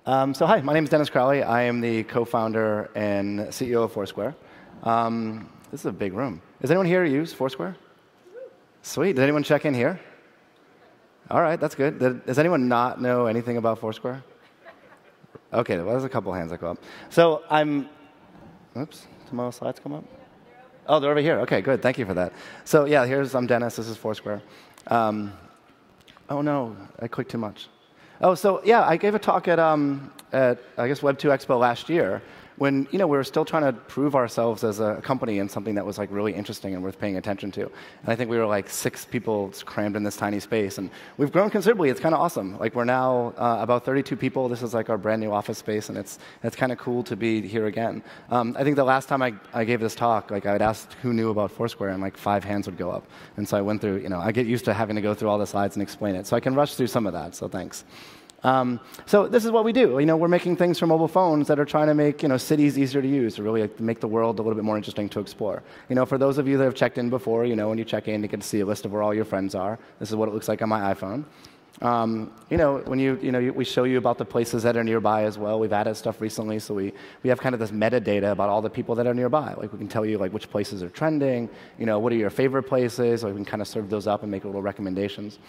So hi, my name is Dennis Crowley. I am the co-founder and CEO of Foursquare. This is a big room. Does anyone here use Foursquare? Sweet. Did anyone check in here? All right, that's good. Does anyone not know anything about Foursquare? OK, well, there's a couple hands that go up. So oops, tomorrow's slides come up? Oh, they're over here. OK, good. Thank you for that. So yeah, I'm Dennis. This is Foursquare. Oh, no, I clicked too much. Oh, so yeah, I gave a talk at I guess Web 2 Expo last year when we were still trying to prove ourselves as a company in something that was like really interesting and worth paying attention to. And I think we were like 6 people crammed in this tiny space, and we've grown considerably. It's kind of awesome. Like we're now about 32 people. This is like our brand new office space, and it's kind of cool to be here again. I think the last time I gave this talk, like I would ask who knew about Foursquare, and like 5 hands would go up. And so I went through. I get used to having to go through all the slides and explain it, so I can rush through some of that. So thanks. So this is what we do. We're making things for mobile phones that are trying to make cities easier to use, to really make the world a little bit more interesting to explore. For those of you that have checked in before, when you check in, you get to see a list of where all your friends are. This is what it looks like on my iPhone. When we show you about the places that are nearby as well. We've added stuff recently, so we have kind of this metadata about all the people that are nearby. Like we can tell you like which places are trending. What are your favorite places? Or we can kind of serve those up and make little recommendations.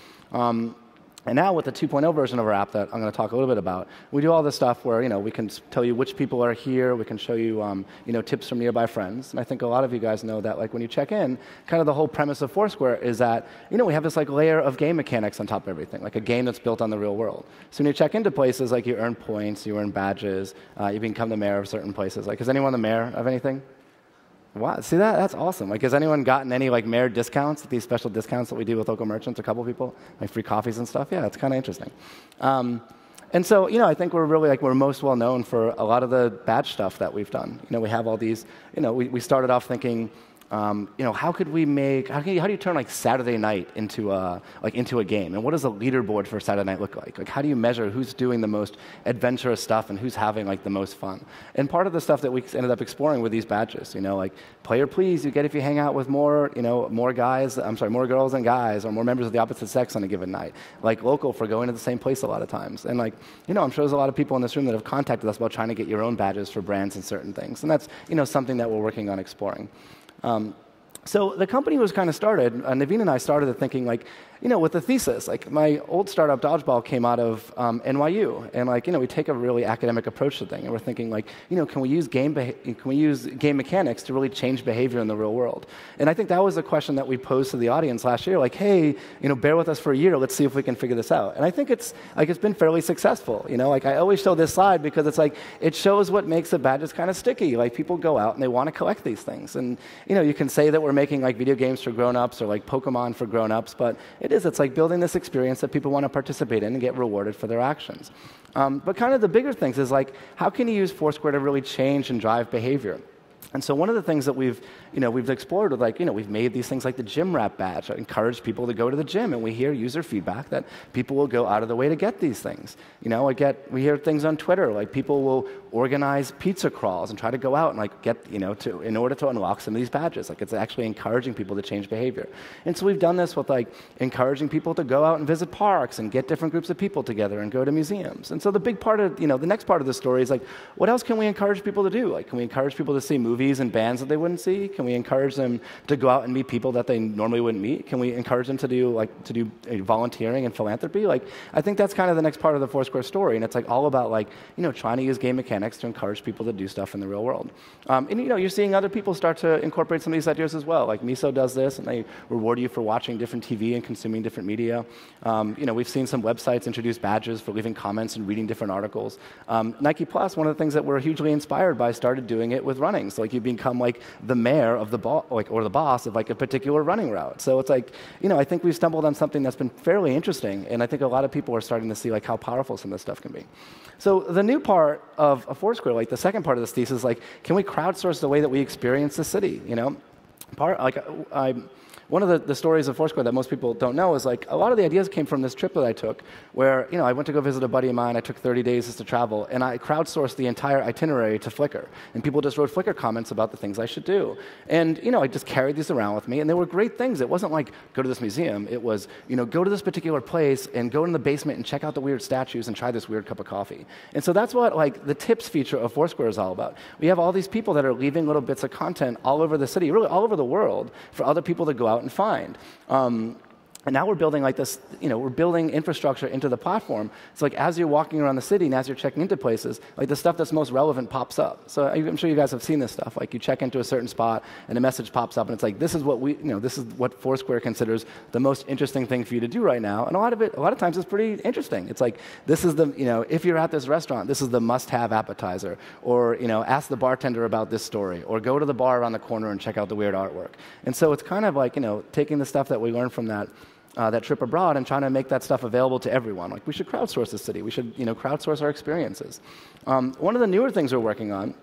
And now with the 2.0 version of our app that I'm going to talk a little bit about, we do all this stuff where we can tell you which people are here. We can show you tips from nearby friends. And I think a lot of you guys know that like when you check in, kind of the whole premise of Foursquare is that we have this like layer of game mechanics on top of everything, like a game that's built on the real world. So when you check into places, like you earn points, you earn badges, you become the mayor of certain places. Like is anyone the mayor of anything? Wow, see that? That's awesome. Like, has anyone gotten any like mayor discounts, these special discounts that we do with local merchants? A couple people, like free coffees and stuff. Yeah, it's kind of interesting. And so, I think we're really we're most well known for a lot of the badge stuff that we've done. We have all these. We started off thinking. How do you turn like Saturday night into a game? And what does a leaderboard for Saturday night look like? Like how do you measure who's doing the most adventurous stuff and who's having like the most fun? And part of the stuff that we ended up exploring with these badges, like player please you get if you hang out with more girls and guys, or more members of the opposite sex on a given night. Like local for going to the same place a lot of times. And I'm sure there's a lot of people in this room that have contacted us about trying to get your own badges for brands and certain things. And that's something that we're working on exploring. So the company was kind of started, Naveen and I started it thinking with the thesis, like my old startup Dodgeball came out of NYU, and we take a really academic approach to things, and we're thinking can we use game mechanics to really change behavior in the real world? And I think that was a question that we posed to the audience last year, like, hey, bear with us for a year, let's see if we can figure this out. And I think it's been fairly successful. I always show this slide because it's it shows what makes the badges kind of sticky. Like people go out and they want to collect these things, and you can say that we're making video games for grown-ups or like Pokemon for grown-ups, but it's like building this experience that people want to participate in and get rewarded for their actions. But kind of the bigger things is how can you use Foursquare to really change and drive behavior? And so one of the things that we've explored with we've made these things like the gym wrap badge that encourage people to go to the gym, and we hear user feedback that people will go out of the way to get these things. We hear things on Twitter like people will organize pizza crawls and try to go out and get in order to unlock some of these badges. It's actually encouraging people to change behavior. And so we've done this with encouraging people to go out and visit parks and get different groups of people together and go to museums. And so the big part of the next part of the story is what else can we encourage people to do? Can we encourage people to see movies and bands that they wouldn't see? Can we encourage them to go out and meet people that they normally wouldn't meet? Can we encourage them to do volunteering and philanthropy? I think that's kind of the next part of the Foursquare story, and it's all about trying to use game mechanics to encourage people to do stuff in the real world. And you're seeing other people start to incorporate some of these ideas as well. Like Miso does this, and they reward you for watching different TV and consuming different media. We've seen some websites introduce badges for leaving comments and reading different articles. Nike Plus, one of the things that we're hugely inspired by, started doing it with running. So you become the mayor of the or the boss of a particular running route. So it's I think we've stumbled on something that's been fairly interesting, and I think a lot of people are starting to see how powerful some of this stuff can be. So the new part of Foursquare, the second part of this thesis, can we crowdsource the way that we experience the city? one of the stories of Foursquare that most people don't know is like a lot of the ideas came from this trip that I took where, I went to go visit a buddy of mine. I took 30 days just to travel, and I crowdsourced the entire itinerary to Flickr. And people just wrote Flickr comments about the things I should do. And, I just carried these around with me, and they were great things. It wasn't like, go to this museum. It was, go to this particular place and go in the basement and check out the weird statues and try this weird cup of coffee. And so that's what, like, the tips feature of Foursquare is all about. We have all these people that are leaving little bits of content all over the city, really all over the world, for other people to go out and find. And now we're building like this, we're building infrastructure into the platform. So like as you're walking around the city and as you're checking into places, like the stuff that's most relevant pops up. So I'm sure you guys have seen this stuff. Like you check into a certain spot and a message pops up and it's like, this is what this is what Foursquare considers the most interesting thing for you to do right now. And a lot of times it's pretty interesting. It's like, this is the, if you're at this restaurant, this is the must-have appetizer. Or, ask the bartender about this story. Or go to the bar around the corner and check out the weird artwork. And so it's kind of like, taking the stuff that we learned from that trip abroad and trying to make that stuff available to everyone. Like we should crowdsource the city. We should crowdsource our experiences. One of the newer things we're working on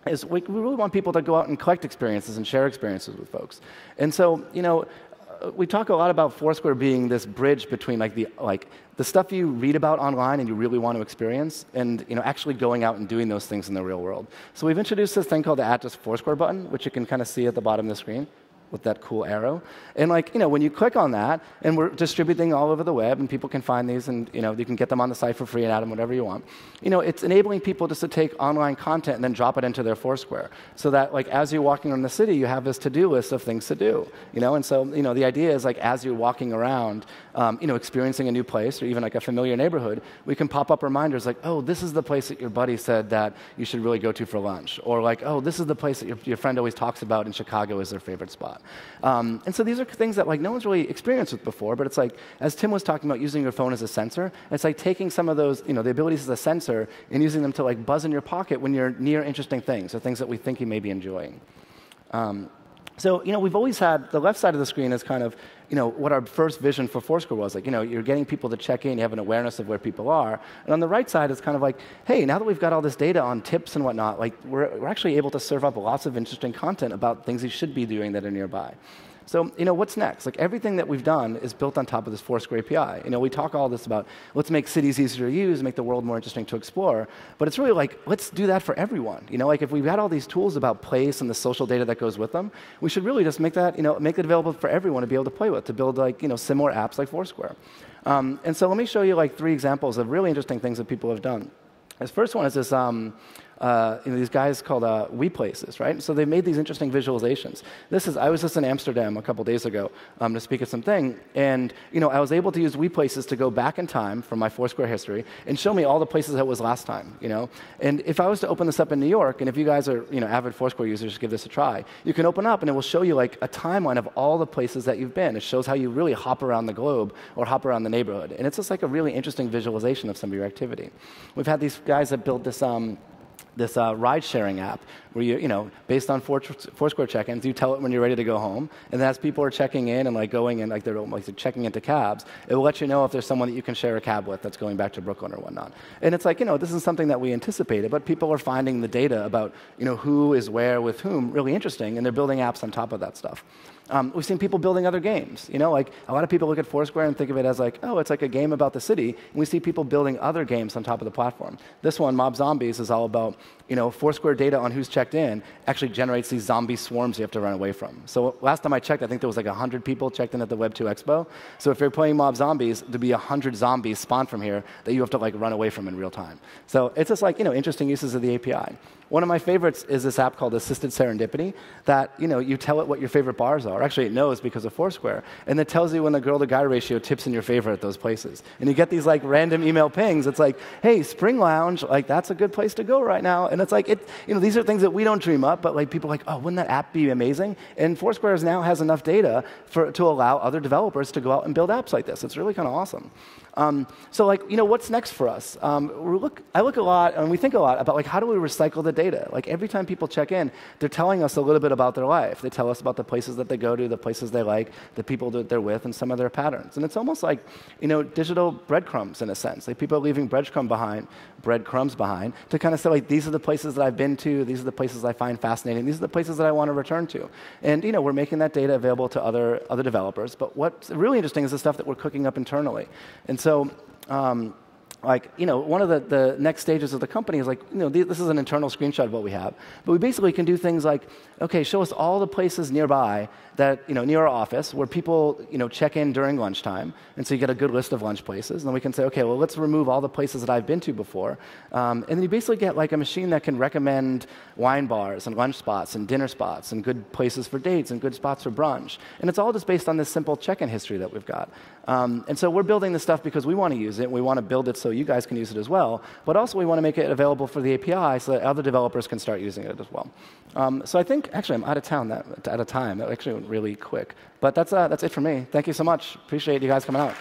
is we really want people to go out and collect experiences and share experiences with folks. And so we talk a lot about Foursquare being this bridge between the stuff you read about online and you really want to experience, and actually going out and doing those things in the real world. So we've introduced this thing called the @Foursquare button, which you can kind of see at the bottom of the screen with that cool arrow. And when you click on that, and we're distributing all over the web, and people can find these, and you can get them on the site for free and add them whatever you want. It's enabling people just to take online content and then drop it into their Foursquare, so that as you're walking around the city, you have this to-do list of things to do. And so the idea is as you're walking around, experiencing a new place or even a familiar neighborhood, we can pop up reminders like, oh, this is the place that your buddy said that you should really go to for lunch, or oh, this is the place that your friend always talks about in Chicago as their favorite spot. And so these are things that no one's really experienced with before, but it's as Tim was talking about using your phone as a sensor, it's taking some of those, the abilities as a sensor and using them to buzz in your pocket when you're near interesting things or things that we think you may be enjoying. So, we've always had, the left side of the screen is kind of, what our first vision for Foursquare was. you're getting people to check in, you have an awareness of where people are. And on the right side, it's kind of hey, now that we've got all this data on tips and whatnot, we're actually able to serve up lots of interesting content about things you should be doing that are nearby. So, what's next? Everything that we've done is built on top of this Foursquare API. We talk all this about let's make cities easier to use, make the world more interesting to explore, but it's really let's do that for everyone. If we've got all these tools about place and the social data that goes with them, we should really just make that, make it available for everyone to be able to play with, to build similar apps like Foursquare. And so let me show you 3 examples of really interesting things that people have done. This first one is this, these guys called WePlaces, right? So they made these interesting visualizations. I was just in Amsterdam a couple days ago to speak at something, and I was able to use WePlaces to go back in time from my Foursquare history and show me all the places that was last time. And if I was to open this up in New York, and if you guys are avid Foursquare users, give this a try. You can open up and it will show you a timeline of all the places that you've been. It shows how you really hop around the globe or hop around the neighborhood, and it's just a really interesting visualization of some of your activity. We've had these guys that built this ride-sharing app where based on Foursquare check-ins, you tell it when you're ready to go home, and then as people are checking in and going in, they're checking into cabs, it will let you know if there's someone that you can share a cab with that's going back to Brooklyn or whatnot. And it's this is something that we anticipated, but people are finding the data about who is where with whom really interesting, and they're building apps on top of that stuff. We've seen people building other games. A lot of people look at Foursquare and think of it as oh, it's a game about the city. And we see people building other games on top of the platform. This one, Mob Zombies, is all about Foursquare data on who's checked in actually generates these zombie swarms you have to run away from. So last time I checked, I think there was 100 people checked in at the Web2 Expo. So if you're playing Mob Zombies, there'd be 100 zombies spawned from here that you have to run away from in real time. So it's just interesting uses of the API. One of my favorites is this app called Assisted Serendipity that, you tell it what your favorite bars are. Actually, it knows because of Foursquare. And it tells you when the girl-to-guy ratio tips in your favor at those places. And you get these random email pings. It's hey, Spring Lounge, that's a good place to go right now. And it's these are things that we don't dream up, but people are oh, wouldn't that app be amazing? And Foursquare now has enough data to allow other developers to go out and build apps like this. It's really kind of awesome. So like, what's next for us? I look a lot, and we think a lot about like, how do we recycle the data? Like every time people check in, they're telling us a little bit about their life. They tell us about the places that they go to, the places they like, the people that they're with, and some of their patterns. And it's almost like, digital breadcrumbs in a sense. Like people are leaving breadcrumbs behind to kind of say like, these are the places that I've been to, these are the places I find fascinating, these are the places that I want to return to. And we're making that data available to other developers. But what's really interesting is the stuff that we're cooking up internally. And so, one of the next stages of the company is like, this is an internal screenshot of what we have. But we basically can do things like, okay, show us all the places nearby that, near our office where people, check in during lunchtime. And so you get a good list of lunch places. And then we can say, okay, well, let's remove all the places that I've been to before. And then you basically get like a machine that can recommend wine bars and lunch spots and dinner spots and good places for dates and good spots for brunch. And it's all just based on this simple check-in history that we've got. And so we're building this stuff because we want to use it. We want to build it so you guys can use it as well. But also we want to make it available for the API so that other developers can start using it as well. So I think, actually, I'm out of time. That actually went really quick. But that's it for me. Thank you so much. Appreciate you guys coming out.